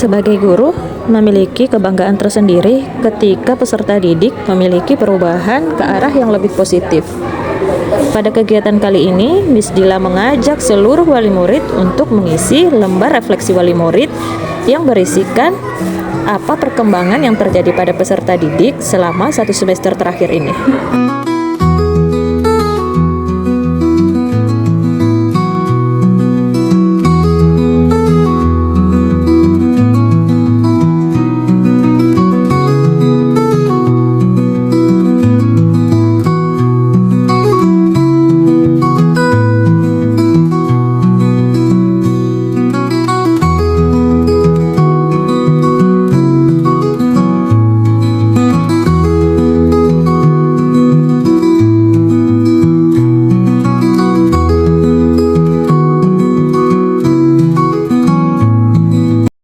Sebagai guru, memiliki kebanggaan tersendiri ketika peserta didik memiliki perubahan ke arah yang lebih positif. Pada kegiatan kali ini, Miss Dila mengajak seluruh wali murid untuk mengisi lembar refleksi wali murid yang berisikan apa perkembangan yang terjadi pada peserta didik selama 1 semester terakhir ini.